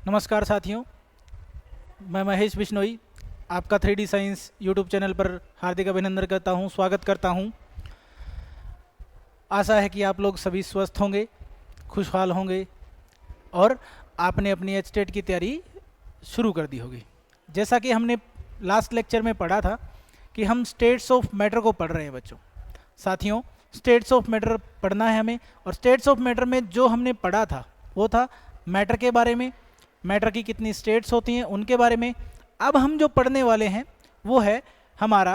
नमस्कार साथियों, मैं महेश बिश्नोई आपका 3D साइंस यूट्यूब चैनल पर हार्दिक अभिनंदन करता हूं, स्वागत करता हूं। आशा है कि आप लोग सभी स्वस्थ होंगे, खुशहाल होंगे और आपने अपनी एचटेट की तैयारी शुरू कर दी होगी। जैसा कि हमने लास्ट लेक्चर में पढ़ा था कि हम स्टेट्स ऑफ मैटर को पढ़ रहे हैं बच्चों। साथियों, स्टेट्स ऑफ मैटर पढ़ना है हमें, और स्टेट्स ऑफ मैटर में जो हमने पढ़ा था वो था मैटर के बारे में, मैटर की कितनी स्टेट्स होती हैं उनके बारे में। अब हम जो पढ़ने वाले हैं वो है हमारा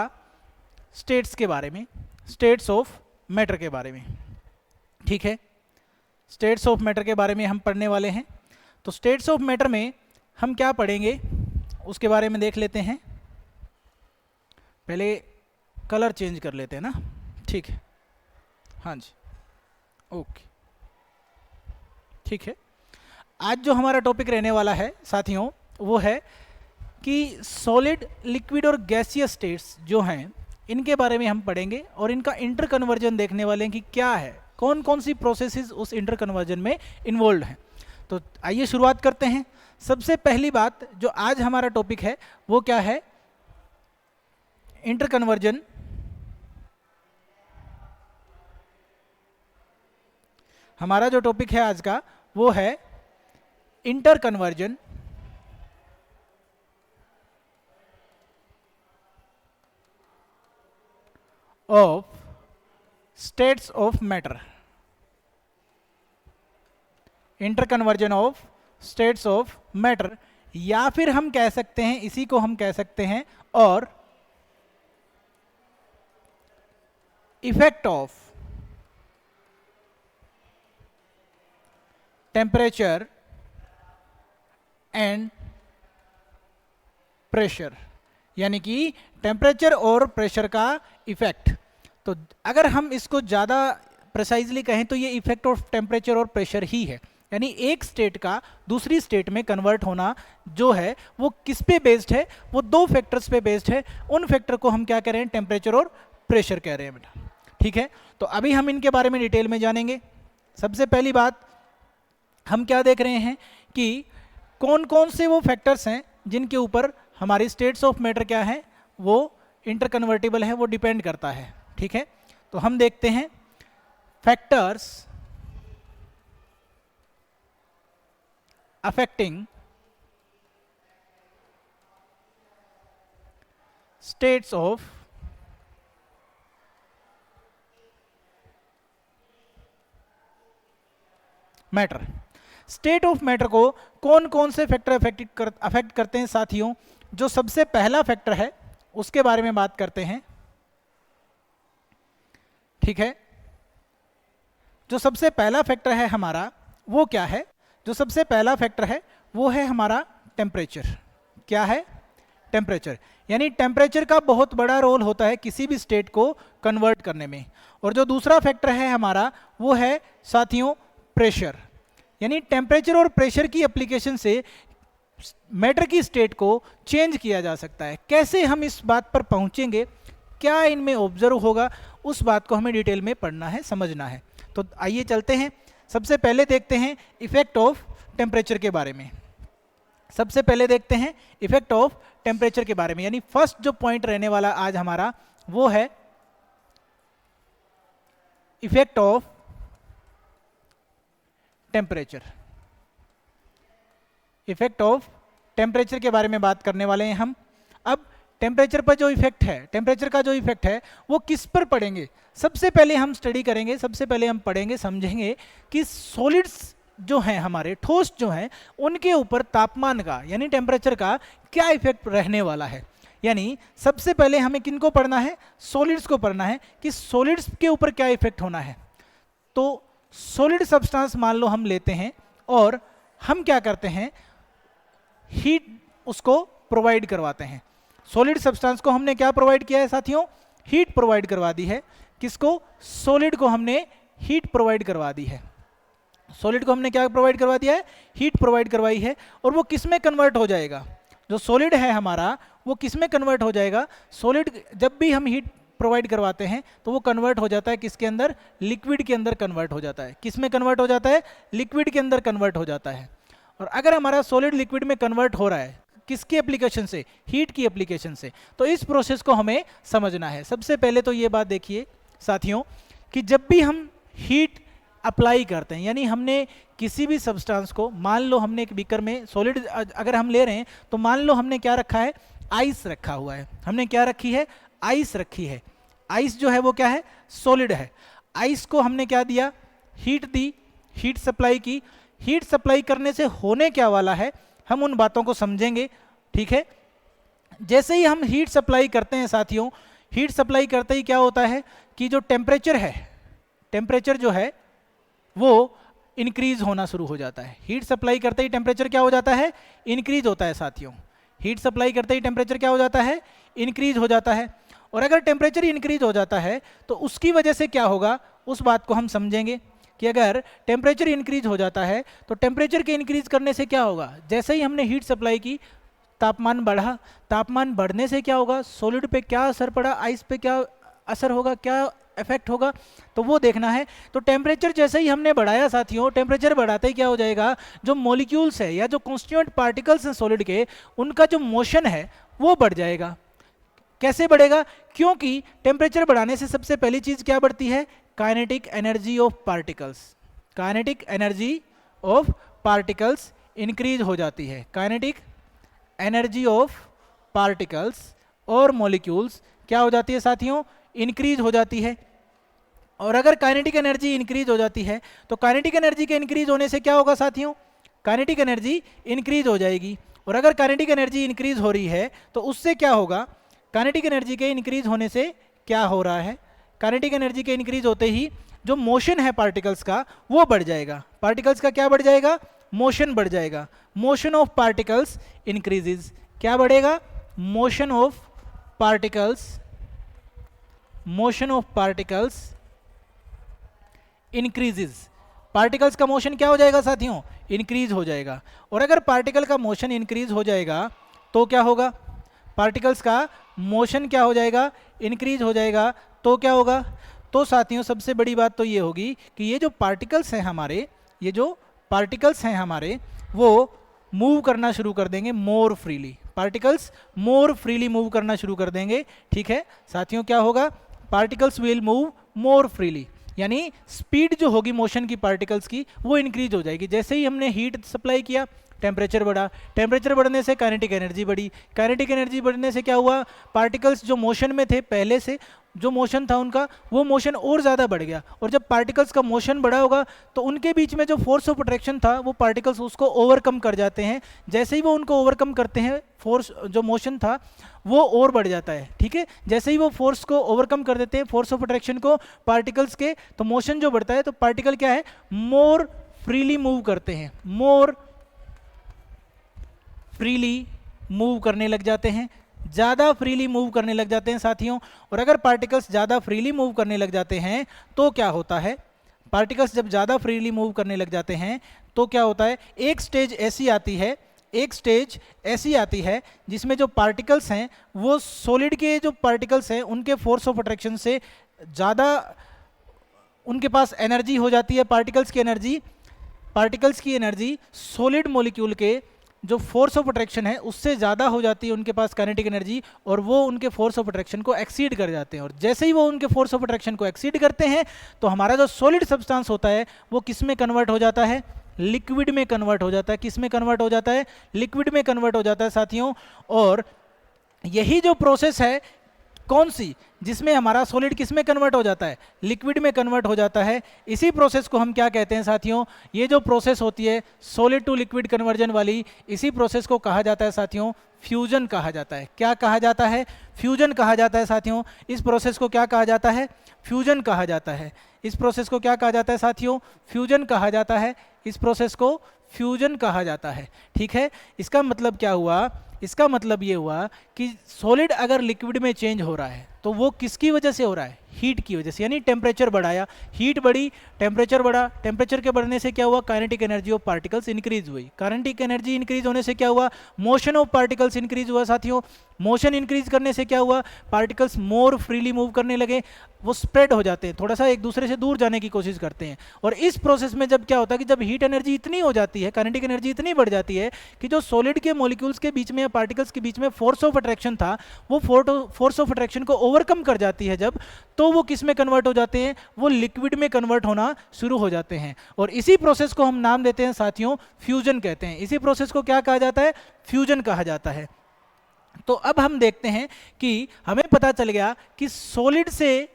स्टेट्स के बारे में, स्टेट्स ऑफ मैटर के बारे में। ठीक है, स्टेट्स ऑफ मैटर के बारे में हम पढ़ने वाले हैं। तो स्टेट्स ऑफ मैटर में हम क्या पढ़ेंगे उसके बारे में देख लेते हैं। पहले कलर चेंज कर लेते हैं ना। ठीक है, हाँ जी, ओके, ठीक है। आज जो हमारा टॉपिक रहने वाला है साथियों वो है कि सॉलिड, लिक्विड और गैसियस स्टेट्स जो हैं इनके बारे में हम पढ़ेंगे और इनका इंटर कन्वर्जन देखने वाले हैं कि क्या है, कौन कौन सी प्रोसेसेस उस इंटर कन्वर्जन में इन्वॉल्व हैं। तो आइए शुरुआत करते हैं। सबसे पहली बात जो आज हमारा टॉपिक है वो क्या है, इंटर कन्वर्जन। हमारा जो टॉपिक है आज का वो है inter conversion of states of matter. Inter conversion of states of matter, या फिर हम कह सकते हैं, इसी को हम कह सकते हैं और effect of temperature and pressure, यानी कि टेम्परेचर और प्रेशर का इफेक्ट। तो अगर हम इसको ज़्यादा प्रिसाइजली कहें तो ये इफेक्ट ऑफ टेम्परेचर और प्रेशर ही है, यानी एक स्टेट का दूसरी स्टेट में कन्वर्ट होना जो है वो किस पे बेस्ड है, वो दो फैक्टर्स पे बेस्ड है। उन फैक्टर को हम क्या कह रहे हैं, टेम्परेचर और प्रेशर कह रहे हैं बेटा। ठीक है, तो अभी हम इनके बारे में डिटेल में जानेंगे। सबसे पहली बात हम क्या देख रहे हैं कि कौन कौन से वो फैक्टर्स हैं जिनके ऊपर हमारी स्टेट्स ऑफ मैटर क्या है, वो इंटरकन्वर्टिबल है, वो डिपेंड करता है। ठीक है, तो हम देखते हैं factors affecting states of matter. State of matter को कौन कौन से फैक्टर अफेक्ट करते हैं साथियों। जो सबसे पहला फैक्टर है उसके बारे में बात करते हैं। ठीक है, जो सबसे पहला फैक्टर है हमारा वो क्या है, जो सबसे पहला फैक्टर है वो है हमारा टेम्परेचर। क्या है, टेम्परेचर, यानी टेम्परेचर का बहुत बड़ा रोल होता है किसी भी स्टेट को कन्वर्ट करने में। और जो दूसरा फैक्टर है हमारा वो है साथियों प्रेशर, यानी टेम्परेचर और प्रेशर की एप्लीकेशन से मैटर की स्टेट को चेंज किया जा सकता है। कैसे हम इस बात पर पहुंचेंगे, क्या इनमें ऑब्जर्व होगा, उस बात को हमें डिटेल में पढ़ना है, समझना है। तो आइए चलते हैं। सबसे पहले देखते हैं इफेक्ट ऑफ टेम्परेचर के बारे में। सबसे पहले देखते हैं इफेक्ट ऑफ टेम्परेचर के बारे में, यानी फर्स्ट जो पॉइंट रहने वाला आज हमारा वो है effect of temperature. Effect of temperature के बारे में बात करने वाले हैं हम। अब टेम्परेचर पर जो इफेक्ट है, टेम्परेचर का जो इफेक्ट है वो किस पर पड़ेंगे, सबसे पहले हम स्टडी करेंगे। सबसे पहले हम पढ़ेंगे, समझेंगे कि सॉलिड्स जो हैं हमारे, ठोस जो हैं, उनके ऊपर तापमान का यानी टेम्परेचर का क्या इफेक्ट रहने वाला है। यानी सबसे पहले हमें किनको पढ़ना है, सॉलिड्स को पढ़ना है कि सॉलिड्स के ऊपर क्या इफेक्ट होना है। तो सॉलिड सब्सटेंस मान लो हम लेते हैं और हम क्या करते हैं, हीट उसको प्रोवाइड करवाते हैं। सॉलिड सब्सटेंस को हमने क्या प्रोवाइड किया है साथियों, हीट प्रोवाइड करवा दी है। किसको, सॉलिड को हमने हीट प्रोवाइड करवा दी है। सॉलिड को हमने क्या प्रोवाइड करवा दिया है, हीट प्रोवाइड करवाई है। और वो किस में कन्वर्ट हो जाएगा, जो सॉलिड है हमारा वो किस में कन्वर्ट हो जाएगा। सॉलिड जब भी हम हीट प्रोवाइड करवाते हैं तो वो कन्वर्ट हो जाता है किसके अंदर, लिक्विड के अंदर कन्वर्ट हो जाता है। किस में कन्वर्ट हो जाता है, लिक्विड के अंदर कन्वर्ट हो जाता है। और अगर हमारा सॉलिड लिक्विड में कन्वर्ट हो रहा है किसकी एप्लीकेशन से, हीट की एप्लीकेशन से, तो इस प्रोसेस को हमें समझना है। सबसे पहले तो ये बात देखिए साथियों कि जब भी हम हीट अप्लाई करते हैं, यानी हमने किसी भी सब्सटेंस को, मान लो हमने एक बीकर में सॉलिड अगर हम ले रहे हैं, तो मान लो हमने क्या रखा है, आइस रखा हुआ है। हमने क्या रखी है, आइस रखी है। आइस जो है वो क्या है, सॉलिड है। आइस को हमने क्या दिया, हीट दी, हीट सप्लाई की। हीट सप्लाई करने से होने क्या वाला है, हम उन बातों को समझेंगे, ठीक है। जैसे ही हम हीट सप्लाई करते हैं साथियों, हीट सप्लाई करते ही क्या होता है कि जो टेम्परेचर है, टेम्परेचर जो है वो इंक्रीज होना शुरू हो जाता है। हीट सप्लाई करते ही टेम्परेचर क्या हो जाता है, इंक्रीज होता है साथियों। हीट सप्लाई करते ही टेम्परेचर क्या हो जाता है, इंक्रीज हो जाता है। और अगर टेम्परेचर इंक्रीज हो जाता है तो उसकी वजह से क्या होगा, उस बात को हम समझेंगे कि अगर टेम्परेचर इंक्रीज हो जाता है तो टेम्परेचर के इंक्रीज करने से क्या होगा, जैसे ही हमने हीट सप्लाई की तापमान बढ़ा, तापमान बढ़ने से क्या होगा, सॉलिड पे क्या असर पड़ा, आइस पे क्या असर होगा, क्या इफेक्ट होगा, तो वो देखना है। तो टेम्परेचर जैसे ही हमने बढ़ाया साथियों, टेम्परेचर बढ़ाते ही क्या हो जाएगा, जो मॉलिक्यूल्स है या जो कॉन्स्टिट्यूएंट पार्टिकल्स हैं सॉलिड के, उनका जो मोशन है वो बढ़ जाएगा। कैसे बढ़ेगा, क्योंकि टेम्परेचर बढ़ाने से सबसे पहली चीज क्या बढ़ती है, kinetic energy of particles. Kinetic energy of particles increase हो जाती है। काइनेटिक एनर्जी ऑफ पार्टिकल्स और मॉलिक्यूल्स क्या हो जाती है साथियों, इंक्रीज हो जाती है। और अगर काइनेटिक एनर्जी इंक्रीज हो जाती है तो काइनेटिक एनर्जी के इंक्रीज होने से क्या होगा साथियों, काइनेटिक एनर्जी इंक्रीज हो जाएगी। और अगर काइनेटिक एनर्जी इंक्रीज हो रही है तो उससे क्या होगा, काइनेटिक एनर्जी के इंक्रीज होने से क्या हो रहा है, काइनेटिक एनर्जी के इंक्रीज होते ही जो मोशन है पार्टिकल्स का वो बढ़ जाएगा। पार्टिकल्स का क्या बढ़ जाएगा, मोशन बढ़ जाएगा। Motion of particles increases. क्या बढ़ेगा, motion of particles, motion of particles increases. Particles का मोशन क्या हो जाएगा साथियों, इंक्रीज हो जाएगा। और अगर पार्टिकल का मोशन इंक्रीज हो जाएगा तो क्या होगा, पार्टिकल्स का मोशन क्या हो जाएगा, इंक्रीज हो जाएगा, तो क्या होगा, तो साथियों सबसे बड़ी बात तो ये होगी कि ये जो पार्टिकल्स हैं हमारे, ये जो पार्टिकल्स हैं हमारे, वो मूव करना शुरू कर देंगे more freely. Particles more freely move करना शुरू कर देंगे, ठीक है साथियों। क्या होगा, particles will move more freely, यानी स्पीड जो होगी मोशन की पार्टिकल्स की वो इंक्रीज हो जाएगी। जैसे ही हमने हीट सप्लाई किया, टेम्परेचर बढ़ा, टेम्परेचर बढ़ने से काइनेटिक एनर्जी बढ़ी, काइनेटिक एनर्जी बढ़ने से क्या हुआ, पार्टिकल्स जो मोशन में थे पहले से, जो मोशन था उनका, वो मोशन और ज़्यादा बढ़ गया। और जब पार्टिकल्स का मोशन बढ़ा होगा तो उनके बीच में जो फोर्स ऑफ अट्रैक्शन था वो पार्टिकल्स उसको ओवरकम कर जाते हैं। जैसे ही वो उनको ओवरकम करते हैं, फोर्स जो मोशन था वो और बढ़ जाता है, ठीक है। जैसे ही वो फोर्स को ओवरकम कर देते हैं, फोर्स ऑफ अट्रैक्शन को पार्टिकल्स के, तो मोशन जो बढ़ता है तो पार्टिकल क्या है, मोर फ्रीली मूव करते हैं, मोर फ्रीली मूव करने लग जाते हैं, ज़्यादा फ्रीली मूव करने लग जाते हैं साथियों। और अगर पार्टिकल्स ज़्यादा फ्रीली मूव करने लग जाते हैं तो क्या होता है, पार्टिकल्स जब ज़्यादा फ्रीली मूव करने लग जाते हैं तो क्या होता है, एक स्टेज ऐसी आती है, एक स्टेज ऐसी आती है जिसमें जो पार्टिकल्स हैं वो सॉलिड के जो पार्टिकल्स हैं उनके फोर्स ऑफ अट्रैक्शन से ज़्यादा उनके पास एनर्जी हो जाती है। पार्टिकल्स की एनर्जी सॉलिड मॉलिक्यूल के जो फोर्स ऑफ अट्रैक्शन है उससे ज़्यादा हो जाती है उनके पास काइनेटिक एनर्जी, और वो उनके फोर्स ऑफ अट्रैक्शन को एक्सीड कर जाते हैं। और जैसे ही वो उनके फोर्स ऑफ अट्रैक्शन को एक्सीड करते हैं तो हमारा जो सॉलिड सब्सटेंस होता है वो किस में कन्वर्ट हो जाता है, लिक्विड में कन्वर्ट हो जाता है। किस में कन्वर्ट हो जाता है, लिक्विड में कन्वर्ट हो जाता है साथियों। और यही जो प्रोसेस है कौन सी, जिसमें हमारा सॉलिड किस में कन्वर्ट हो जाता है, लिक्विड में कन्वर्ट हो जाता है, इसी प्रोसेस को हम क्या कहते हैं साथियों, ये जो प्रोसेस होती है सॉलिड टू लिक्विड कन्वर्जन वाली, इसी प्रोसेस को कहा जाता है साथियों फ्यूजन कहा जाता है। क्या कहा जाता है, फ्यूजन कहा जाता है साथियों। इस प्रोसेस को क्या कहा जाता है, फ्यूजन कहा जाता है। इस प्रोसेस को क्या कहा जाता है साथियों, फ्यूजन कहा जाता है। इस प्रोसेस को फ्यूजन कहा जाता है, ठीक है। इसका मतलब क्या हुआ, इसका मतलब ये हुआ कि सॉलिड अगर लिक्विड में चेंज हो रहा है तो वो किसकी वजह से हो रहा है, हीट की वजह से। यानी टेम्परेचर बढ़ाया, हीट बढ़ी, टेम्परेचर बढ़ा, टेम्परेचर के बढ़ने से क्या हुआ, kinetic energy of particles increase हुई। काइनेटिक एनर्जी इंक्रीज होने से क्या हुआ, मोशन ऑफ पार्टिकल्स इंक्रीज हुआ साथियों। मोशन इंक्रीज करने से क्या हुआ, पार्टिकल्स मोर फ्रीली मूव करने लगे। वो स्प्रेड हो जाते हैं, थोड़ा सा एक दूसरे से दूर जाने की कोशिश करते हैं। और इस प्रोसेस में जब क्या होता है कि जब हीट एनर्जी इतनी हो जाती है, काइनेटिक एनर्जी इतनी बढ़ जाती है कि जो सॉलिड के मॉलिक्यूल्स के बीच में या पार्टिकल्स के बीच में फोर्स ऑफ अट्रैक्शन था, वो फोर्स ऑफ अट्रैक्शन को ओवरकम कर जाती है जब, तो वो किस में कन्वर्ट हो जाते हैं, वो लिक्विड में कन्वर्ट होना शुरू हो जाते हैं। और इसी प्रोसेस को हम नाम देते हैं साथियों फ्यूजन कहते हैं। इसी प्रोसेस को क्या कहा जाता है, फ्यूजन कहा जाता है। तो अब हम देखते हैं कि हमें पता चल गया कि सॉलिड से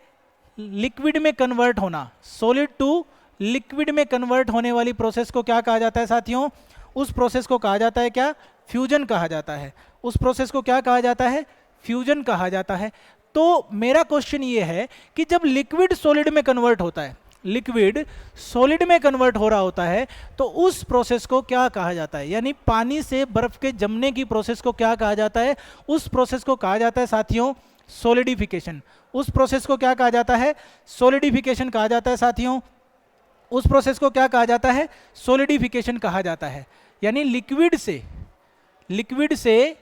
लिक्विड में कन्वर्ट होना, सॉलिड टू लिक्विड में कन्वर्ट होने वाली प्रोसेस को क्या कहा जाता है साथियों, उस प्रोसेस को कहा जाता है क्या, फ्यूजन कहा जाता है। उस प्रोसेस को क्या कहा जाता है, फ्यूजन कहा जाता है। तो मेरा क्वेश्चन ये है कि जब लिक्विड सॉलिड में कन्वर्ट होता है, लिक्विड सॉलिड में कन्वर्ट हो रहा होता है, तो उस प्रोसेस को क्या कहा जाता है, यानी पानी से बर्फ के जमने की प्रोसेस को क्या कहा जाता है, उस प्रोसेस को कहा जाता है साथियों सॉलिडिफिकेशन। उस प्रोसेस को क्या कहा जाता है, सॉलिडिफिकेशन कहा जाता है साथियों। उस प्रोसेस को क्या कहा जाता है, सॉलिडिफिकेशन कहा जाता है। यानी लिक्विड से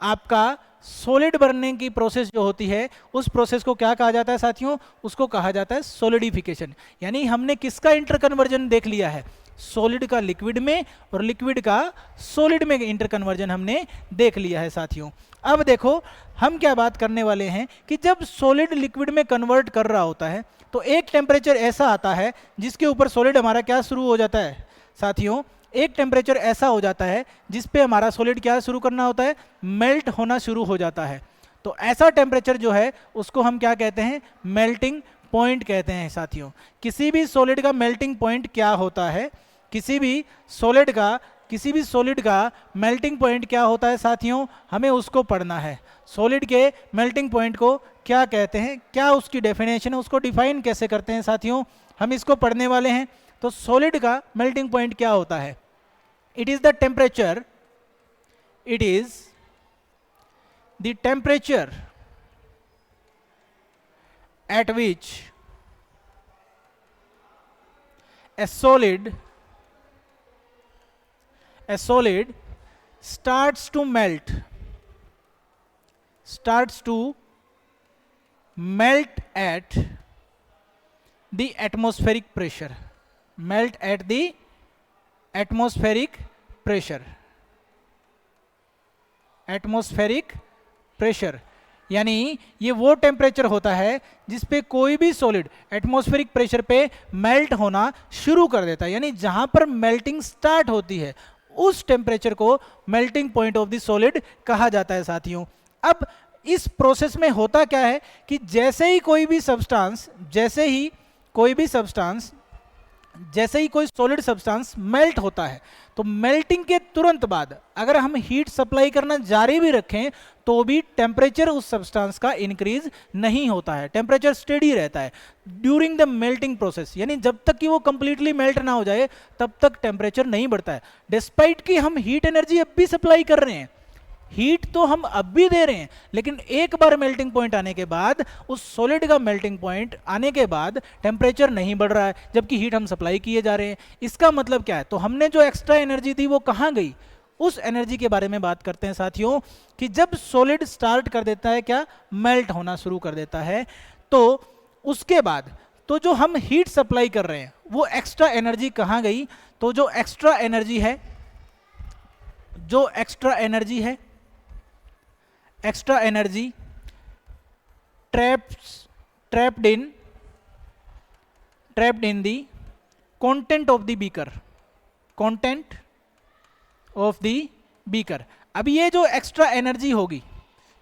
आपका सॉलिड बनने की प्रोसेस जो होती है, उस प्रोसेस को क्या कहा जाता है साथियों, उसको कहा जाता है सॉलिडिफिकेशन। यानी हमने किसका इंटरकन्वर्जन देख लिया है, सॉलिड का लिक्विड में और लिक्विड का सॉलिड में इंटरकन्वर्जन हमने देख लिया है साथियों। अब देखो हम क्या बात करने वाले हैं कि जब सॉलिड लिक्विड में कन्वर्ट कर रहा होता है तो एक टेम्परेचर ऐसा आता है जिसके ऊपर सॉलिड हमारा क्या शुरू हो जाता है साथियों, एक टेम्परेचर ऐसा हो जाता है जिस पे हमारा सॉलिड क्या शुरू करना होता है, मेल्ट होना शुरू हो जाता है। तो ऐसा टेम्परेचर जो है उसको हम क्या कहते हैं, मेल्टिंग पॉइंट कहते हैं साथियों। किसी भी सॉलिड का मेल्टिंग पॉइंट क्या होता है, किसी भी सॉलिड का मेल्टिंग पॉइंट क्या होता है साथियों, हमें उसको पढ़ना है। सॉलिड के मेल्टिंग पॉइंट को क्या कहते हैं, क्या उसकी डेफिनेशन है, उसको डिफाइन कैसे करते हैं साथियों, हम इसको पढ़ने वाले हैं। तो सॉलिड का मेल्टिंग पॉइंट क्या होता है, it is the temperature at which a solid starts to melt at the atmospheric pressure, atmospheric pressure। यानी ये वो टेम्परेचर होता है जिस पे कोई भी सॉलिड एटमॉस्फेरिक प्रेशर पे मेल्ट होना शुरू कर देता है। यानी जहां पर मेल्टिंग स्टार्ट होती है उस टेम्परेचर को melting point of the solid कहा जाता है साथियों। अब इस प्रोसेस में होता क्या है कि जैसे ही कोई सॉलिड सब्सटेंस मेल्ट होता है, तो मेल्टिंग के तुरंत बाद अगर हम हीट सप्लाई करना जारी भी रखें तो भी टेम्परेचर उस सब्सटेंस का इंक्रीज नहीं होता है, टेम्परेचर स्टेडी रहता है ड्यूरिंग द मेल्टिंग प्रोसेस। यानी जब तक कि वो कंप्लीटली मेल्ट ना हो जाए तब तक टेम्परेचर नहीं बढ़ता है, डिस्पाइट कि हम हीट एनर्जी अब भी सप्लाई कर रहे हैं, हीट तो हम अब भी दे रहे हैं, लेकिन एक बार मेल्टिंग पॉइंट आने के बाद, उस सॉलिड का मेल्टिंग पॉइंट आने के बाद टेम्परेचर नहीं बढ़ रहा है जबकि हीट हम सप्लाई किए जा रहे हैं। इसका मतलब क्या है, तो हमने जो एक्स्ट्रा एनर्जी थी वो कहाँ गई, उस एनर्जी के बारे में बात करते हैं साथियों कि जब सॉलिड स्टार्ट कर देता है क्या, मेल्ट होना शुरू कर देता है, तो उसके बाद तो जो हम हीट सप्लाई कर रहे हैं वो एक्स्ट्रा एनर्जी कहाँ गई, तो जो extra energy trapped in the content of the beaker। अब ये जो एक्स्ट्रा एनर्जी होगी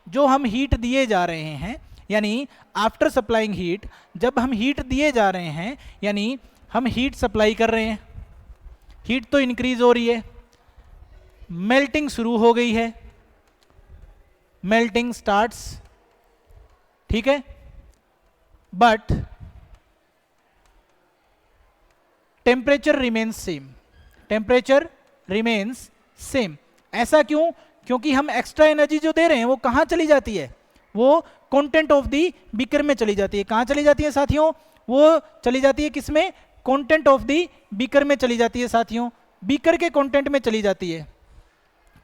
जो हम हीट दिए जा रहे हैं, यानी आफ्टर सप्लाइंग हीट, जब हम हीट दिए जा रहे हैं यानी हम हीट सप्लाई कर रहे हैं, हीट तो इंक्रीज हो रही है, मेल्टिंग शुरू हो गई है, मेल्टिंग स्टार्ट्स, ठीक है, बट टेम्परेचर रिमेन्स सेम। ऐसा क्यों, क्योंकि हम एक्स्ट्रा एनर्जी जो दे रहे हैं वो कहां चली जाती है, वो कंटेंट ऑफ दी बीकर में चली जाती है। कहां चली जाती है साथियों, वो चली जाती है किसमें, कंटेंट ऑफ दी बीकर में चली जाती है साथियों, बीकर के कंटेंट में चली जाती है।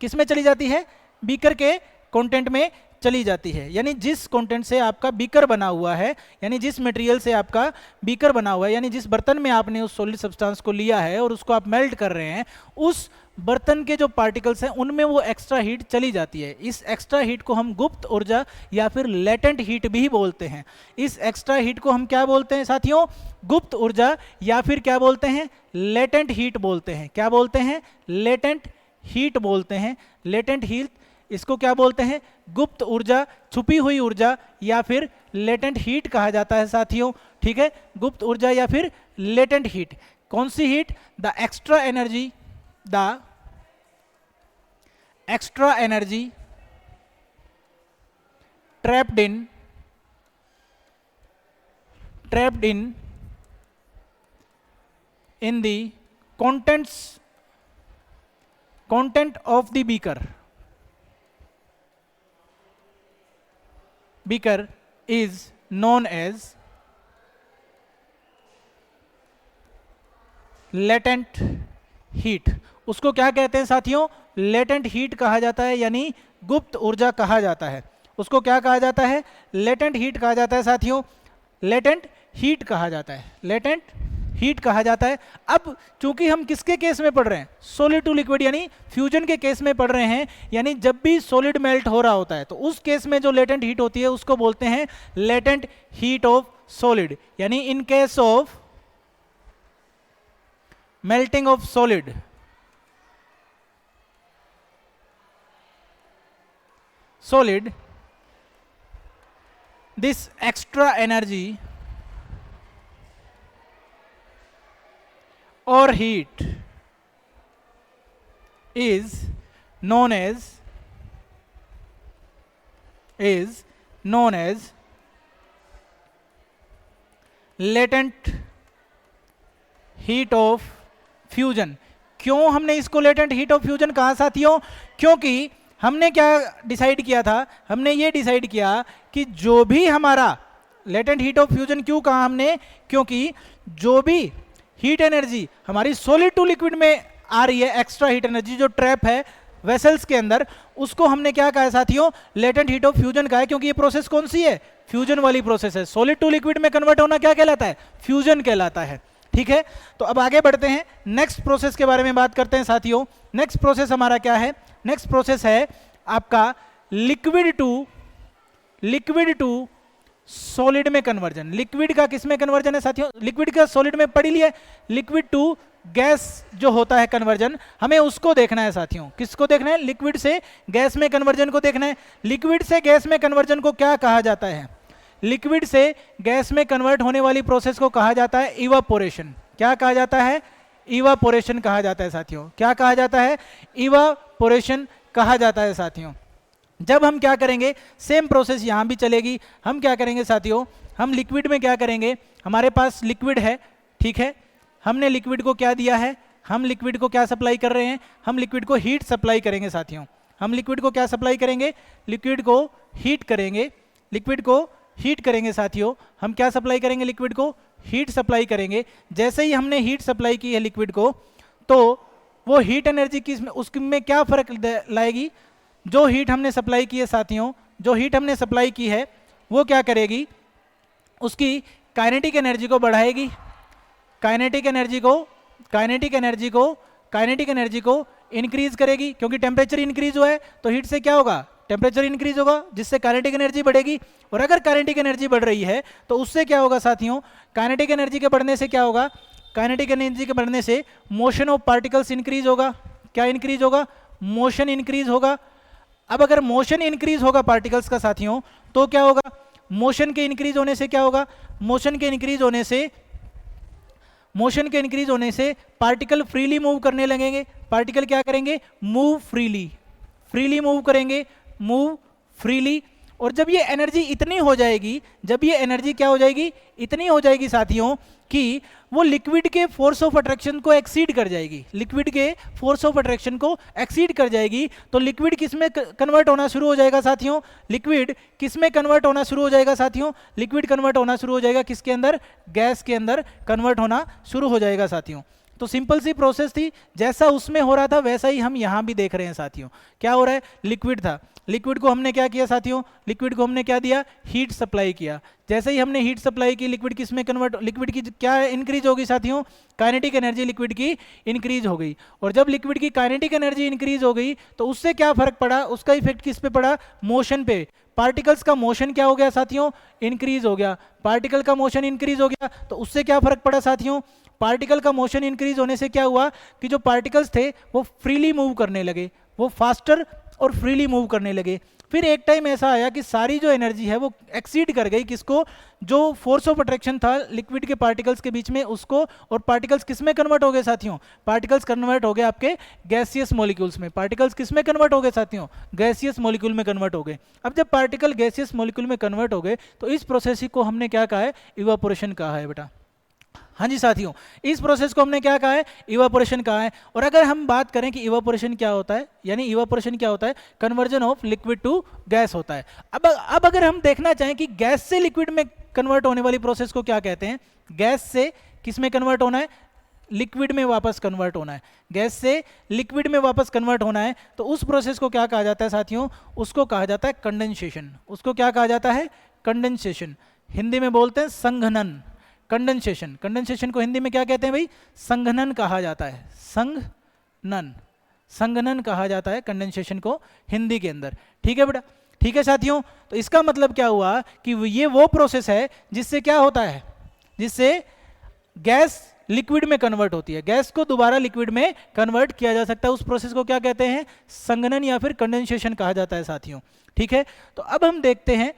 किस में चली जाती है, बीकर के कंटेंट में चली जाती है। यानी जिस कंटेंट से आपका बीकर बना हुआ है, यानी जिस मटेरियल से आपका बीकर बना हुआ है, यानी जिस बर्तन में आपने उस सॉलिड सब्सटेंस को लिया है और उसको आप मेल्ट कर रहे हैं, उस बर्तन के जो पार्टिकल्स हैं उनमें वो एक्स्ट्रा हीट चली जाती है। इस एक्स्ट्रा हीट को हम गुप्त ऊर्जा या फिर लेटेंट हीट भी बोलते हैं। इस एक्स्ट्रा हीट को हम क्या बोलते हैं साथियों? गुप्त ऊर्जा या फिर क्या बोलते हैं? लेटेंट हीट बोलते हैं। क्या बोलते हैं? लेटेंट हीट बोलते हैं। लेटेंट हीट, इसको क्या बोलते हैं? गुप्त ऊर्जा, छुपी हुई ऊर्जा या फिर लेटेंट हीट कहा जाता है साथियों। ठीक है, गुप्त ऊर्जा या फिर लेटेंट हीट। कौन सी heat? The extra energy, the extra energy trapped in the content of the beaker is known as latent heat. उसको क्या कहते हैं साथियों? लेटेंट हीट कहा जाता है, यानी गुप्त ऊर्जा कहा जाता है। उसको क्या कहा जाता है? लेटेंट हीट कहा जाता है साथियों। लेटेंट हीट कहा जाता है, लेटेंट हीट कहा जाता है। अब चूंकि हम किसके केस में पढ़ रहे हैं? सॉलिड टू लिक्विड यानी फ्यूजन के केस में पढ़ रहे हैं। यानी जब भी सॉलिड मेल्ट हो रहा होता है तो उस केस में जो लेटेंट हीट होती है उसको बोलते हैं लेटेंट हीट ऑफ सॉलिड। यानी in case of melting of solid, this extra energy or heat is known as latent heat of fusion. क्यों हमने इसको लेटेंट हीट ऑफ फ्यूजन कहा साथियों? क्योंकि हमने क्या डिसाइड किया था? हमने ये डिसाइड किया कि जो भी हमारा लेटेंट हीट ऑफ फ्यूजन क्यों कहा हमने? क्योंकि जो भी हीट एनर्जी हमारी सॉलिड टू लिक्विड में आ रही है, एक्स्ट्रा हीट एनर्जी जो ट्रैप है वेसल्स के अंदर, उसको हमने क्या कहा साथियों? लेटेंट हीट ऑफ फ्यूजन कहा है। क्योंकि ये प्रोसेस कौन सी है? फ्यूजन वाली प्रोसेस है। सॉलिड टू लिक्विड में कन्वर्ट होना क्या कहलाता है? फ्यूजन कहलाता है। ठीक है, तो अब आगे बढ़ते हैं, नेक्स्ट प्रोसेस के बारे में बात करते हैं साथियों। नेक्स्ट प्रोसेस हमारा क्या है? नेक्स्ट प्रोसेस है आपका लिक्विड टू सॉलिड में कन्वर्जन। लिक्विड का किस में कन्वर्जन है साथियों? लिक्विड का सॉलिड में पढ़ लिया। लिक्विड टू गैस जो होता है कन्वर्जन, हमें उसको देखना है साथियों। किसको देखना है? लिक्विड से गैस में कन्वर्जन को देखना है। लिक्विड से गैस में कन्वर्जन को क्या कहा जाता है? लिक्विड से गैस में कन्वर्ट होने वाली प्रोसेस को कहा जाता है इवापोरेशन। क्या कहा जाता है? इवापोरेशन कहा जाता है साथियों। क्या कहा जाता है? इवापोरेशन कहा जाता है साथियों। जब हम क्या करेंगे? सेम प्रोसेस यहां भी चलेगी। हम क्या करेंगे साथियों? हम लिक्विड में क्या करेंगे? हमारे पास लिक्विड है, ठीक है, हमने लिक्विड को क्या दिया है? हम लिक्विड को क्या सप्लाई कर रहे हैं? हम लिक्विड को हीट सप्लाई करेंगे साथियों। हम लिक्विड को क्या सप्लाई करेंगे? लिक्विड को हीट करेंगे। लिक्विड को हीट करेंगे साथियों। हम क्या सप्लाई करेंगे? लिक्विड को हीट सप्लाई करेंगे। जैसे ही हमने हीट सप्लाई की है लिक्विड को, तो वो हीट एनर्जी की उसमें क्या फर्क लाएगी? जो हीट हमने सप्लाई की है साथियों, जो हीट हमने सप्लाई की है वो क्या करेगी? उसकी काइनेटिक एनर्जी को बढ़ाएगी। काइनेटिक एनर्जी को इंक्रीज करेगी। क्योंकि टेम्परेचर इंक्रीज हुआ है तो हीट से क्या होगा? टेम्परेचर इंक्रीज होगा, जिससे काइनेटिक एनर्जी बढ़ेगी। और अगर काइनेटिक एनर्जी बढ़ रही है तो उससे क्या होगा साथियों? काइनेटिक एनर्जी के बढ़ने से क्या होगा? काइनेटिक एनर्जी के बढ़ने से मोशन ऑफ पार्टिकल्स इंक्रीज होगा। क्या इंक्रीज होगा? मोशन इंक्रीज होगा। अब अगर मोशन इंक्रीज होगा पार्टिकल्स का साथियों, तो क्या होगा? मोशन के इंक्रीज होने से क्या होगा? मोशन के इंक्रीज होने से पार्टिकल फ्रीली मूव करने लगेंगे। पार्टिकल क्या करेंगे? मूव फ्रीली मूव करेंगे, मूव फ्रीली। और जब ये एनर्जी इतनी हो जाएगी, जब ये एनर्जी क्या हो जाएगी? इतनी हो जाएगी साथियों कि वो लिक्विड के फोर्स ऑफ अट्रैक्शन को एक्सीड कर जाएगी। लिक्विड के फोर्स ऑफ अट्रैक्शन को एक्सीड कर जाएगी तो लिक्विड किस में कन्वर्ट होना शुरू हो जाएगा साथियों? लिक्विड किस में कन्वर्ट होना शुरू हो जाएगा साथियों? लिक्विड कन्वर्ट होना शुरू हो जाएगा किसके अंदर? गैस के अंदर कन्वर्ट होना शुरू हो जाएगा साथियों। तो सिंपल सी प्रोसेस थी, जैसा उसमें हो रहा था वैसा ही हम यहाँ भी देख रहे हैं साथियों। क्या हो रहा है? लिक्विड था, लिक्विड को हमने क्या किया साथियों, लिक्विड को हमने क्या दिया, हीट सप्लाई किया। जैसे ही हमने हीट सप्लाई की, लिक्विड किस में कन्वर्ट, लिक्विड की क्या इंक्रीज होगी साथियों, काइनेटिक एनर्जी लिक्विड की इंक्रीज हो गई। और जब लिक्विड की काइनेटिक एनर्जी इंक्रीज हो गई तो उससे क्या फर्क पड़ा, उसका इफेक्ट किस पे पड़ा, मोशन पे। पार्टिकल्स का मोशन क्या हो गया साथियों, इंक्रीज हो गया। पार्टिकल का मोशन इंक्रीज हो गया तो उससे क्या फर्क पड़ा साथियों, पार्टिकल का मोशन इंक्रीज होने से क्या हुआ कि जो पार्टिकल्स थे वो फ्रीली मूव करने लगे, वो फास्टर और फ्रीली मूव करने लगे। फिर एक टाइम ऐसा आया कि सारी जो एनर्जी है वो एक्सीड कर गई किसको, जो फोर्स ऑफ अट्रैक्शन था लिक्विड के पार्टिकल्स के बीच में उसको, और पार्टिकल्स किस में कन्वर्ट हो गए साथियों, पार्टिकल्स कन्वर्ट हो गए आपके गैसियस मॉलिक्यूल्स में। पार्टिकल्स किस में कन्वर्ट हो गए साथियों, गैसियस मॉलिक्यूल में कन्वर्ट हो गए। अब जब पार्टिकल गैसियस मॉलिक्यूल में कन्वर्ट हो गए तो इस प्रोसेस को हमने क्या कहा है, इवापोरेशन कहा है बेटा। हाँ जी साथियों, इस प्रोसेस को हमने क्या कहा है, इवापोरेशन कहा है। और अगर हम बात करें कि इवापोरेशन क्या होता है, यानी इवापोरेशन क्या होता है, conversion of liquid to gas होता है। अब अगर हम देखना चाहें कि गैस से लिक्विड में कन्वर्ट होने वाली प्रोसेस को क्या कहते हैं, गैस से किस में कन्वर्ट होना है, लिक्विड में वापस कन्वर्ट होना है। गैस से लिक्विड में वापस कन्वर्ट होना है तो उस प्रोसेस को क्या कहा जाता है साथियों, उसको कहा जाता है कंडेंसेशन। उसको क्या कहा जाता है, कंडेंसेशन। हिंदी में बोलते हैं संघनन, कंडेंसेशन। कंडेंसेशन को हिंदी में क्या कहते हैं भाई, संघनन कहा जाता है, संघनन, संघनन कहा जाता है कंडेंसेशन को हिंदी के अंदर। ठीक है बेटा, ठीक है साथियों। तो इसका मतलब क्या हुआ कि ये वो प्रोसेस है जिससे क्या होता है, जिससे गैस लिक्विड में कन्वर्ट होती है, गैस को दोबारा लिक्विड में कन्वर्ट किया जा सकता है। उस प्रोसेस को क्या कहते हैं, संघनन या फिर कंडेंसेशन कहा जाता है साथियों। ठीक है, तो अब हम देखते हैं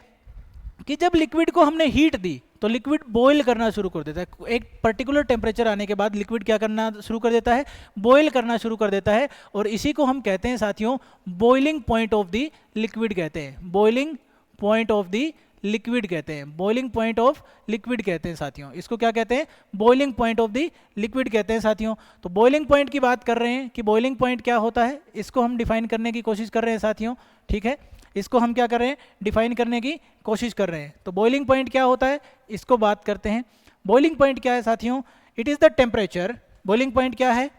कि जब लिक्विड को हमने हीट दी तो लिक्विड बॉयल करना शुरू कर देता है। एक पर्टिकुलर टेम्परेचर आने के बाद लिक्विड क्या करना शुरू कर देता है, बॉयल करना शुरू कर देता है। और इसी को हम कहते हैं साथियों boiling point of the liquid कहते हैं, boiling point of the liquid कहते हैं, बॉइलिंग पॉइंट ऑफ लिक्विड कहते हैं साथियों। इसको क्या कहते हैं, boiling point of the liquid कहते हैं साथियों। तो बॉइलिंग पॉइंट की बात कर रहे हैं कि बॉइलिंग पॉइंट क्या होता है, इसको हम डिफाइन करने की कोशिश कर रहे हैं साथियों। ठीक है, इसको हम क्या कर रहे हैं, डिफाइन करने की कोशिश कर रहे हैं। तो बॉइलिंग पॉइंट क्या होता है, इसको बात करते हैं। बॉइलिंग पॉइंट क्या है साथियों, it is the temperature, boiling point क्या है,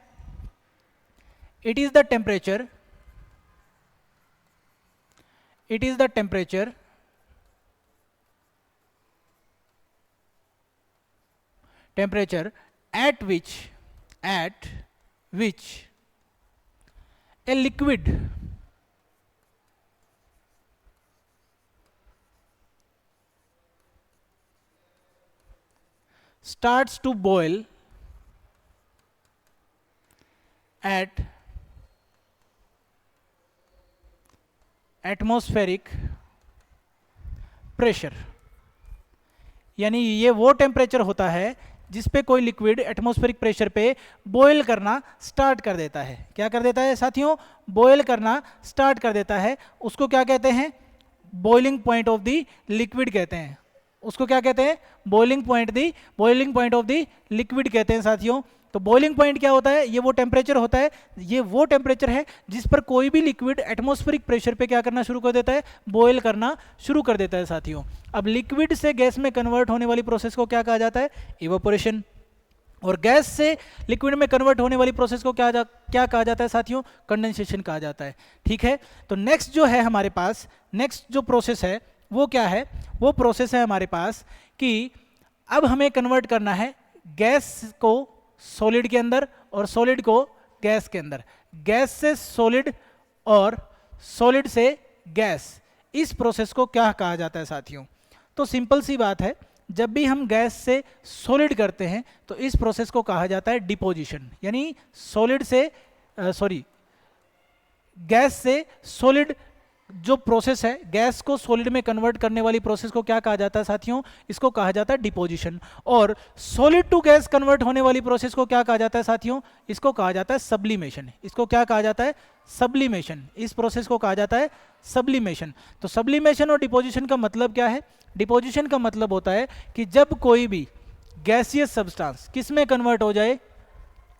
it is the temperature, it is the temperature temperature at which a liquid starts to boil at atmospheric pressure। यानी ये वो टेम्परेचर होता है जिस पे कोई लिक्विड एटमॉस्फेरिक प्रेशर पे बॉयल करना स्टार्ट कर देता है। क्या कर देता है साथियों, बॉयल करना स्टार्ट कर देता है। उसको क्या कहते हैं, boiling point of the liquid कहते हैं। उसको क्या कहते हैं, boiling point of the liquid कहते हैं साथियों। तो बॉइलिंग पॉइंट क्या होता है, ये वो टेम्परेचर होता है, ये वो टेम्परेचर है जिस पर कोई भी लिक्विड एटमॉस्फेरिक प्रेशर पे क्या करना शुरू कर देता है, बॉयल करना शुरू कर देता है साथियों। अब लिक्विड से गैस में कन्वर्ट होने वाली प्रोसेस को क्या कहा जाता है, इवापोरेशन। और गैस से लिक्विड में कन्वर्ट होने वाली प्रोसेस को क्या कहा जाता है साथियों, कंडेंसेशन कहा जाता है। ठीक है, तो नेक्स्ट जो है हमारे पास, नेक्स्ट जो प्रोसेस है वो क्या है, वो प्रोसेस है हमारे पास कि अब हमें कन्वर्ट करना है गैस को सॉलिड के अंदर और सॉलिड को गैस के अंदर, गैस से सॉलिड और सॉलिड से गैस। इस प्रोसेस को क्या कहा जाता है साथियों, तो सिंपल सी बात है, जब भी हम गैस से सॉलिड करते हैं तो इस प्रोसेस को कहा जाता है डिपोजिशन। यानी सॉलिड से गैस से सॉलिड जो प्रोसेस है, गैस को सॉलिड में कन्वर्ट करने वाली प्रोसेस को क्या कहा जाता है साथियों, इसको कहा जाता है डिपोजिशन। और सॉलिड टू गैस कन्वर्ट होने वाली प्रोसेस को क्या कहा जाता है साथियों, इसको कहा जाता है सब्लिमेशन। इसको क्या कहा जाता है, सब्लिमेशन। इस प्रोसेस को कहा जाता है सब्लिमेशन। तो सब्लिमेशन और डिपोजिशन का मतलब क्या है, डिपोजिशन का मतलब होता है कि जब कोई भी गैसियस सब्सटेंस किस में कन्वर्ट हो जाए,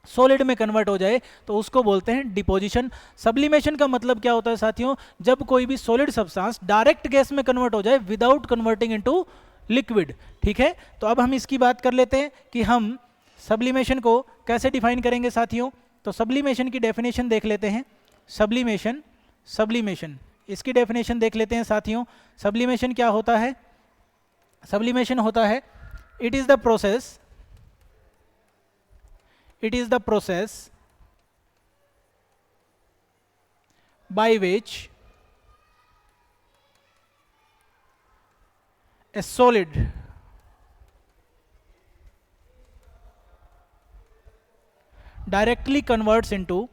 सॉलिड में कन्वर्ट हो जाए, तो उसको बोलते हैं डिपोजिशन। सब्लिमेशन का मतलब क्या होता है साथियों, जब कोई भी सॉलिड सब्सटेंस डायरेक्ट गैस में कन्वर्ट हो जाए विदाउट कन्वर्टिंग इनटू लिक्विड। ठीक है, तो अब हम इसकी बात कर लेते हैं कि हम सब्लिमेशन को कैसे डिफाइन करेंगे साथियों। तो सब्लिमेशन की डेफिनेशन देख लेते हैं। सब्लिमेशन इसकी डेफिनेशन देख लेते हैं साथियों। सब्लिमेशन क्या होता है? सब्लिमेशन होता है it is the process by which a solid directly converts into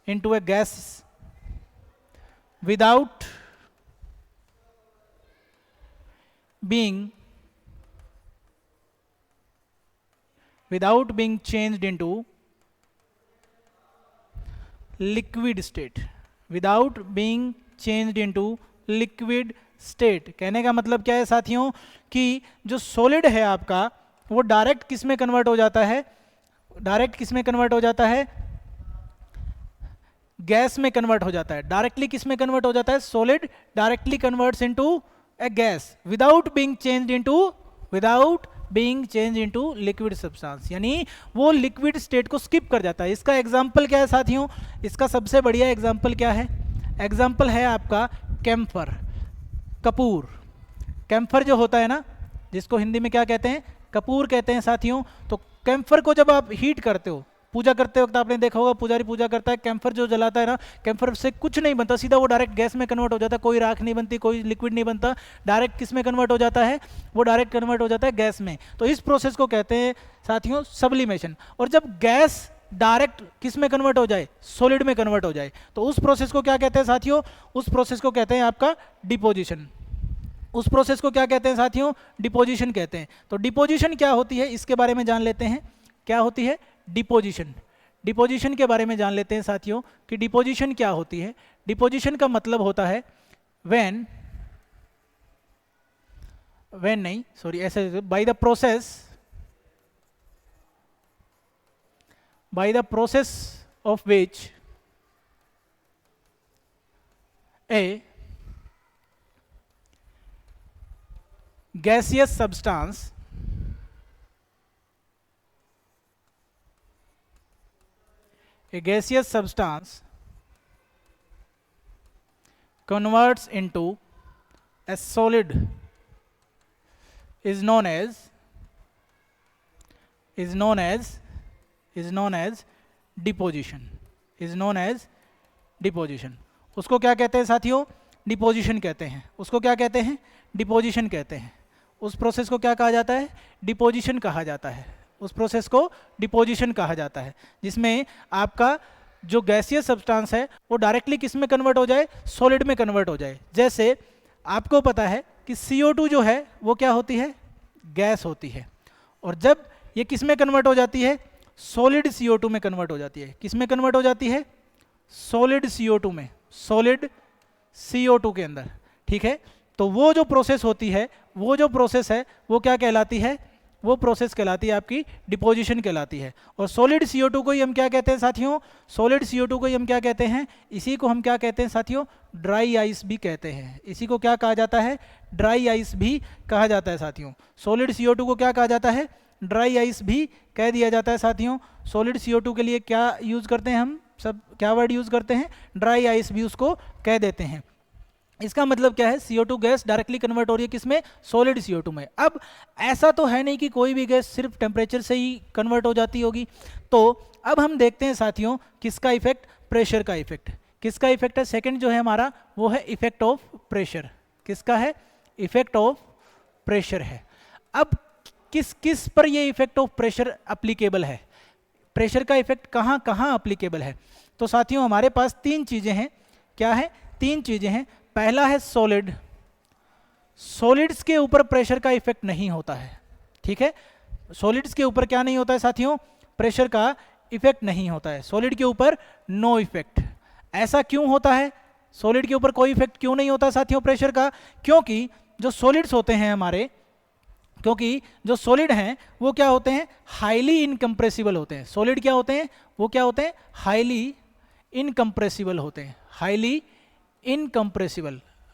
a gas without being changed into liquid state, without being changed into liquid state। कहने का मतलब क्या है साथियों कि जो सॉलिड है आपका वो डायरेक्ट किस में कन्वर्ट हो जाता है? डायरेक्ट किस में कन्वर्ट हो जाता है? गैस में कन्वर्ट हो जाता है। डायरेक्टली किस में कन्वर्ट हो जाता है? Solid directly converts into a gas without being change into liquid substance, यानी वो लिक्विड स्टेट को स्किप कर जाता है। इसका एग्जांपल क्या है साथियों? इसका सबसे बढ़िया एग्जांपल क्या है? एग्जांपल है आपका कैम्फर, कपूर। कैम्फर जो होता है ना, जिसको हिंदी में क्या कहते हैं? कपूर कहते हैं साथियों। तो कैम्फर को जब आप हीट करते हो, पूजा करते वक्त आपने देखा होगा पुजारी पूजा करता है, कैम्फर जो जलाता है ना, कैम्फर से कुछ नहीं बनता, सीधा वो डायरेक्ट गैस में कन्वर्ट हो जाता है। कोई राख नहीं बनती, कोई लिक्विड नहीं बनता, डायरेक्ट किस में कन्वर्ट हो जाता है? वो डायरेक्ट कन्वर्ट हो जाता है गैस में। तो इस प्रोसेस को कहते हैं साथियों सब्लिमेशन। और जब गैस डायरेक्ट किस में कन्वर्ट हो जाए? सॉलिड में कन्वर्ट हो जाए, तो उस प्रोसेस को क्या कहते हैं साथियों? उस प्रोसेस को कहते हैं आपका डिपोजिशन। उस प्रोसेस को क्या कहते हैं साथियों? डिपोजिशन कहते हैं। तो डिपोजिशन क्या होती है इसके बारे में जान लेते हैं। क्या होती है? डिपोजिशन। डिपोजिशन के बारे में जान लेते हैं साथियों कि डिपोजिशन क्या होती है। डिपोजिशन का मतलब होता है व्हेन नहीं, सॉरी, ऐसे by the process of which A gaseous substance converts into a solid is known as deposition. उसको क्या कहते हैं साथियों? डिपोजिशन कहते हैं। उसको क्या कहते हैं? डिपोजिशन कहते हैं। उस प्रोसेस को क्या कहा जाता है? डिपोजिशन कहा जाता है। उस प्रोसेस को डिपोजिशन कहा जाता है, जिसमें आपका जो गैसियस सब्सटेंस है वो डायरेक्टली किस में कन्वर्ट हो जाए? सॉलिड में कन्वर्ट हो जाए। जैसे आपको पता है कि CO2 जो है वो क्या होती है? गैस होती है। और जब ये किस में कन्वर्ट हो जाती है? सॉलिड CO2 में कन्वर्ट हो जाती है। किस में कन्वर्ट हो जाती है? सॉलिड CO2 में, सॉलिड CO2 के अंदर। ठीक है, तो वो जो प्रोसेस होती है, वो जो प्रोसेस है वो क्या कहलाती है? वो प्रोसेस कहलाती है आपकी डिपोजिशन कहलाती है। और सॉलिड CO2 को ही हम क्या कहते हैं साथियों? सॉलिड CO2 को ही हम क्या कहते हैं? इसी को हम क्या कहते हैं साथियों? ड्राई आइस भी कहते हैं। इसी को क्या कहा जाता है? ड्राई आइस भी कहा जाता है साथियों। सॉलिड CO2 को क्या कहा जाता है? ड्राई आइस भी कह दिया जाता है साथियों। सॉलिड CO2 के लिए क्या यूज करते हैं हम सब? क्या वर्ड यूज करते हैं? ड्राई आइस भी उसको कह देते हैं। इसका मतलब क्या है? CO2 गैस डायरेक्टली कन्वर्ट हो रही है किसमें? सॉलिड CO2 में। अब ऐसा तो है नहीं कि कोई भी गैस सिर्फ टेम्परेचर से ही कन्वर्ट हो जाती होगी। तो अब हम देखते हैं साथियों किसका इफेक्ट? प्रेशर का इफेक्ट। किसका इफेक्ट है? सेकंड जो है हमारा वो है इफेक्ट ऑफ प्रेशर। किसका है? इफेक्ट ऑफ प्रेशर है। अब किस पर ये इफेक्ट ऑफ प्रेशर अप्लीकेबल है? प्रेशर का इफेक्ट कहाँ कहाँ अप्लीकेबल है? तो साथियों हमारे पास तीन चीजें हैं। क्या है? तीन चीजें हैं। पहला है सॉलिड। सॉलिड्स के ऊपर प्रेशर का इफेक्ट नहीं होता है। ठीक है, सॉलिड्स के ऊपर क्या नहीं होता है साथियों? प्रेशर का इफेक्ट नहीं होता है। सॉलिड के ऊपर नो इफेक्ट। ऐसा क्यों होता है? सॉलिड के ऊपर कोई इफेक्ट क्यों नहीं होता साथियों प्रेशर का? क्योंकि जो सॉलिड्स होते हैं हमारे, क्योंकि जो सॉलिड हैं वो क्या होते हैं? हाईली इनकम्प्रेसिबल होते हैं। सॉलिड क्या होते हैं? वो क्या होते हैं? हाईली इनकम्प्रेसिबल होते हैं।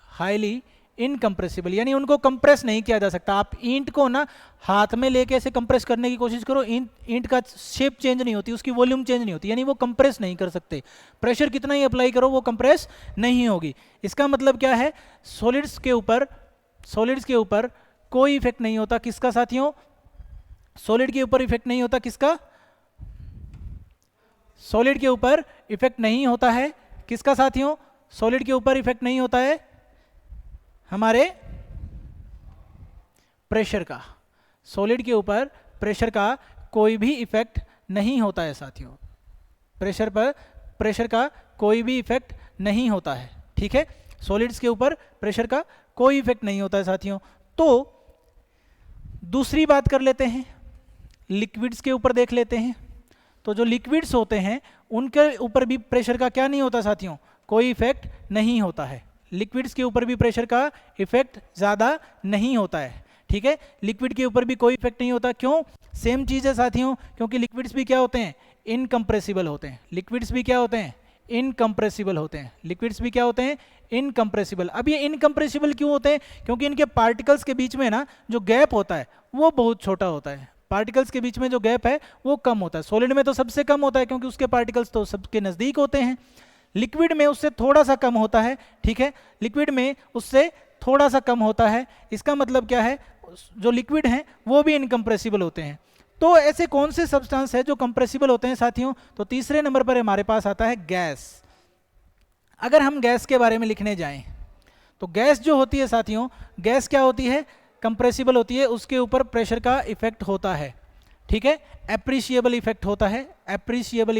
हाईली इनकम्प्रेसिबल, यानी उनको कंप्रेस नहीं किया जा सकता। आप ईंट को ना हाथ में लेके ऐसे कंप्रेस करने की कोशिश करो, ईंट का शेप चेंज नहीं होती, उसकी वॉल्यूम चेंज नहीं होती, यानी वो कंप्रेस नहीं कर सकते। प्रेशर कितना ही अप्लाई करो वो कंप्रेस नहीं होगी। इसका मतलब क्या है, सॉलिड्स के ऊपर कोई इफेक्ट नहीं होता। किसका साथियों? सॉलिड के ऊपर इफेक्ट नहीं होता। किसका? सॉलिड के ऊपर इफेक्ट नहीं होता है। किसका साथियों? सॉलिड के ऊपर इफेक्ट नहीं होता है हमारे प्रेशर का। सॉलिड के ऊपर प्रेशर का कोई भी इफेक्ट नहीं होता है साथियों। प्रेशर का कोई भी इफेक्ट नहीं होता है, ठीक है। सॉलिड्स के ऊपर प्रेशर का कोई इफेक्ट नहीं होता है साथियों। तो दूसरी बात कर लेते हैं, लिक्विड्स के ऊपर देख लेते हैं। तो जो लिक्विड्स होते हैं उनके ऊपर भी प्रेशर का क्या नहीं होता साथियों? कोई इफेक्ट नहीं होता है। लिक्विड्स के ऊपर भी प्रेशर का इफेक्ट ज़्यादा नहीं होता है, ठीक है। लिक्विड के ऊपर भी कोई इफेक्ट नहीं होता। क्यों? सेम चीज़ है साथियों, क्योंकि लिक्विड्स भी क्या होते हैं? इनकम्प्रेसिबल होते हैं। लिक्विड्स भी क्या होते हैं? इनकम्प्रेसिबल होते हैं। लिक्विड्स भी क्या होते हैं? इनकम्प्रेसिबल। अब ये इनकम्प्रेसिबल क्यों होते हैं? क्योंकि इनके पार्टिकल्स के बीच में ना जो गैप होता है वो बहुत छोटा होता है। पार्टिकल्स के बीच में जो गैप है वो कम होता है। सॉलिड में तो सबसे कम होता है क्योंकि उसके पार्टिकल्स तो सबके नज़दीक होते हैं। लिक्विड में उससे थोड़ा सा कम होता है, ठीक है। लिक्विड में उससे थोड़ा सा कम होता है। इसका मतलब क्या है, जो लिक्विड हैं वो भी इनकम्प्रेसिबल होते हैं। तो ऐसे कौन से सब्सटेंस है जो कंप्रेसिबल होते हैं साथियों? तो तीसरे नंबर पर हमारे पास आता है गैस। अगर हम गैस के बारे में लिखने जाएं तो गैस जो होती है साथियों, गैस क्या होती है? कंप्रेसिबल होती है। उसके ऊपर प्रेशर का इफेक्ट होता है, ठीक है। एप्रिशिएबल इफेक्ट होता है। एप्रिशिएबल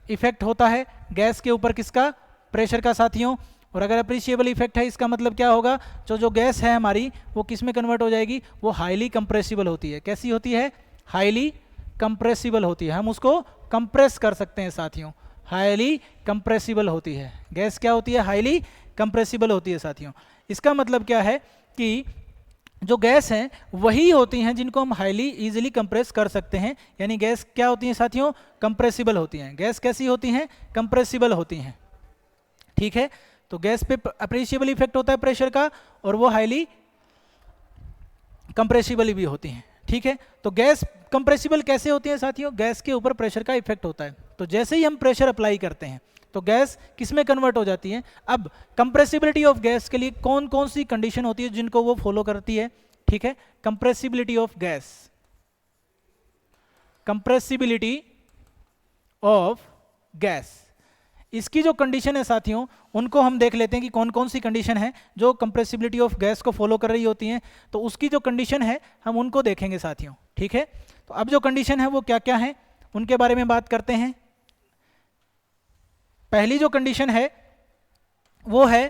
इफेक्ट होता है गैस के ऊपर। किसका? प्रेशर का साथियों। और अगर अप्रिशिएबल इफेक्ट है, इसका मतलब क्या होगा? जो गैस है हमारी वो किस में कन्वर्ट हो जाएगी? वो हाईली कंप्रेसिबल होती है। कैसी होती है? हाईली कंप्रेसिबल होती है। हम उसको कंप्रेस कर सकते हैं साथियों। हाईली कंप्रेसिबल होती है गैस। क्या होती है? हाईली कंप्रेसिबल होती है साथियों। इसका मतलब क्या है कि जो गैस हैं वही होती हैं जिनको हम हाईली इजीली कंप्रेस कर सकते हैं। यानी गैस क्या होती हैं साथियों? कंप्रेसिबल होती हैं। गैस कैसी होती हैं? कंप्रेसिबल होती हैं, ठीक है। तो गैस पे अप्रिशिएबल इफेक्ट होता है प्रेशर का और वो हाईली कंप्रेसिबल भी होती हैं, ठीक है। तो गैस कंप्रेसिबल कैसे होती है साथियों? गैस के ऊपर प्रेशर का इफेक्ट होता है। तो जैसे ही हम प्रेशर अप्लाई करते हैं तो गैस किस में कन्वर्ट हो जाती है? अब कंप्रेसिबिलिटी ऑफ गैस के लिए कौन कौन सी कंडीशन होती है जिनको वो फॉलो करती है, ठीक है। Compressibility of gas, compressibility of gas, इसकी जो कंडीशन है साथियों उनको हम देख लेते हैं कि कौन कौन सी कंडीशन है जो कंप्रेसिबिलिटी ऑफ गैस को फॉलो कर रही होती हैं। तो उसकी जो कंडीशन है हम उनको देखेंगे साथियों, ठीक है। तो अब जो कंडीशन है वो क्या क्या है उनके बारे में बात करते हैं। पहली जो कंडीशन है वो है,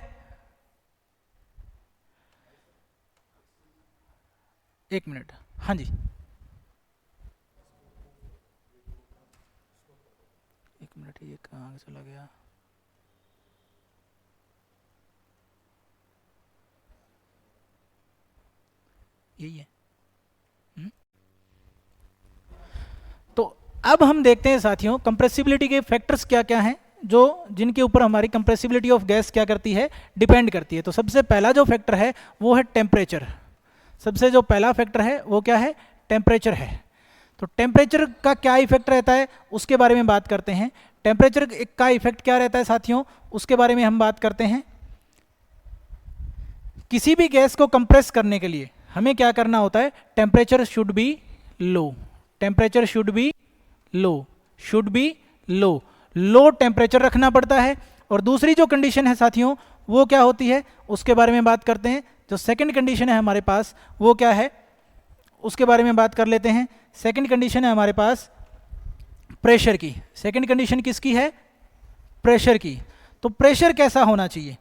एक मिनट, हाँ जी, एक मिनट, ये कहाँ चला गया? यही है। तो अब हम देखते हैं साथियों कंप्रेसिबिलिटी के फैक्टर्स क्या क्या हैं जो जिनके ऊपर हमारी कंप्रेसिबिलिटी ऑफ गैस क्या करती है? डिपेंड करती है। तो सबसे पहला जो फैक्टर है वो है टेम्परेचर। सबसे जो पहला फैक्टर है वो क्या है? टेम्परेचर है। तो टेम्परेचर का क्या इफेक्ट रहता है उसके बारे में बात करते हैं। टेम्परेचर का इफेक्ट क्या रहता है साथियों उसके बारे में हम बात करते हैं। किसी भी गैस को कंप्रेस करने के लिए हमें क्या करना होता है? Temperature should be low. Temperature should be low, low temperature रखना पड़ता है। और दूसरी जो कंडीशन है साथियों वो क्या होती है उसके बारे में बात करते हैं। जो सेकंड कंडीशन है हमारे पास वो क्या है उसके बारे में बात कर लेते हैं। सेकंड कंडीशन है हमारे पास प्रेशर की। सेकंड कंडीशन किसकी है? प्रेशर की। तो प्रेशर कैसा होना चाहिए?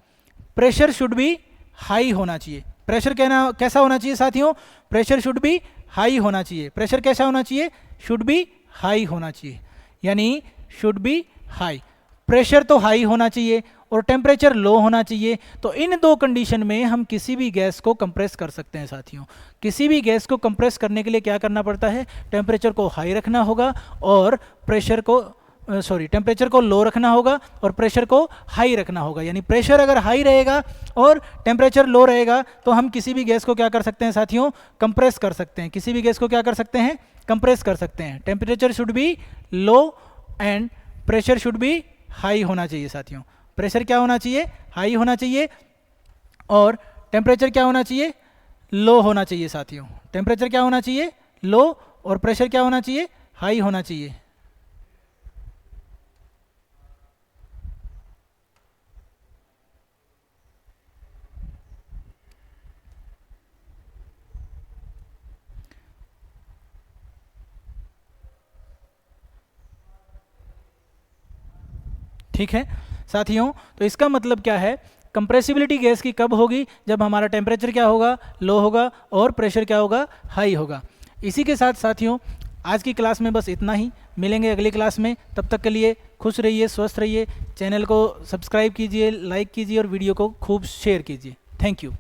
प्रेशर शुड बी हाई होना चाहिए। प्रेशर कैसा होना चाहिए साथियों? प्रेशर शुड बी हाई होना चाहिए। प्रेशर कैसा होना चाहिए? शुड बी हाई होना चाहिए, यानी शुड बी हाई। प्रेशर तो हाई होना चाहिए और टेम्परेचर लो होना चाहिए। तो इन दो कंडीशन में हम किसी भी गैस को कंप्रेस कर सकते हैं साथियों। किसी भी गैस को कंप्रेस करने के लिए क्या करना पड़ता है? टेम्परेचर को हाई रखना होगा और प्रेशर को टेम्परेचर को लो रखना होगा और प्रेशर को हाई रखना होगा। यानी प्रेशर अगर हाई रहेगा और टेम्परेचर लो रहेगा तो हम किसी भी गैस को क्या कर सकते हैं साथियों, कंप्रेस कर सकते हैं। किसी भी गैस को क्या कर सकते हैं, कंप्रेस कर सकते हैं। Temperature should be low and pressure should be high होना चाहिए साथियों। प्रेशर क्या होना चाहिए, हाई होना चाहिए, और टेम्परेचर क्या होना चाहिए, लो होना चाहिए साथियों। टेम्परेचर क्या होना चाहिए, लो, और प्रेशर क्या होना चाहिए, हाई होना चाहिए। ठीक है साथियों, तो इसका मतलब क्या है, कंप्रेसिबिलिटी गैस की कब होगी, जब हमारा टेम्परेचर क्या होगा, लो होगा, और प्रेशर क्या होगा, हाई होगा। इसी के साथ साथियों आज की क्लास में बस इतना ही। मिलेंगे अगली क्लास में, तब तक के लिए खुश रहिए, स्वस्थ रहिए। चैनल को सब्सक्राइब कीजिए, लाइक कीजिए और वीडियो को खूब शेयर कीजिए। Thank you.